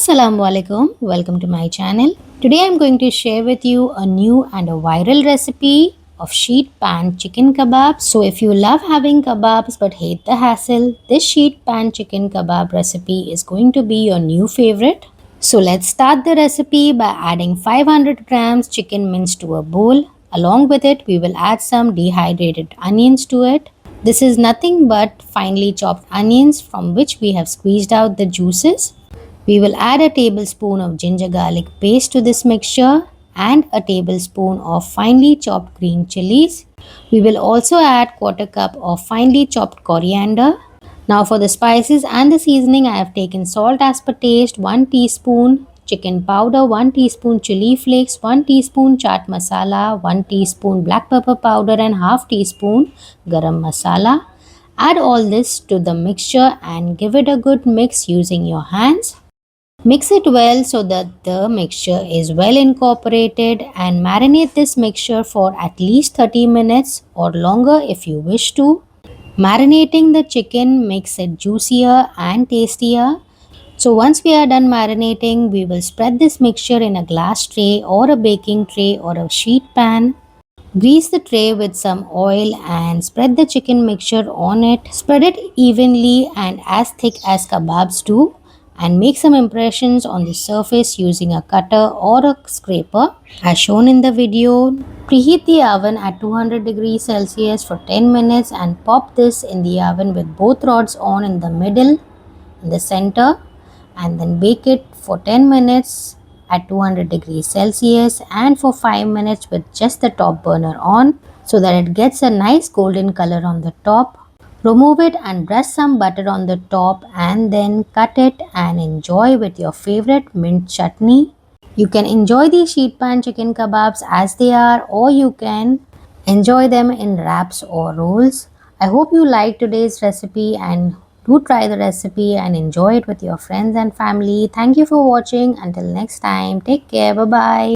Assalamu alaikum, welcome to my channel. Today I'm going to share with you a new and a viral recipe of sheet pan chicken kebab. So if you love having kebabs but hate the hassle, this sheet pan chicken kebab recipe is going to be your new favorite. So let's start the recipe by adding 500 grams chicken minced to a bowl. Along with it, we will add some dehydrated onions to it. This is nothing but finely chopped onions from which we have squeezed out the juices. We will add a tablespoon of ginger garlic paste to this mixture and a tablespoon of finely chopped green chilies. We will also add quarter cup of finely chopped coriander. Now for the spices and the seasoning, I have taken salt as per taste, 1 teaspoon chicken powder, 1 teaspoon chili flakes, 1 teaspoon chaat masala, 1 teaspoon black pepper powder and half teaspoon garam masala. Add all this to the mixture and give it a good mix using your hands. Mix it well so that the mixture is well incorporated and marinate this mixture for at least 30 minutes or longer if you wish to. Marinating the chicken makes it juicier and tastier. So once we are done marinating, we will spread this mixture in a glass tray or a baking tray or a sheet pan. Grease the tray with some oil and spread the chicken mixture on it. Spread it evenly and as thick as kebabs do, and make some impressions on the surface using a cutter or a scraper as shown in the video. Preheat the oven at 200 degrees Celsius for 10 minutes and pop this in the oven with both rods on in the middle, in the center, and then bake it for 10 minutes at 200 degrees Celsius and for 5 minutes with just the top burner on so that it gets a nice golden color on the top. Remove it and brush some butter on the top and then cut it and enjoy with your favorite mint chutney. You can enjoy these sheet pan chicken kebabs as they are, or you can enjoy them in wraps or rolls. I hope you liked today's recipe and do try the recipe and enjoy it with your friends and family. Thank you for watching. Until next time, take care. Bye bye.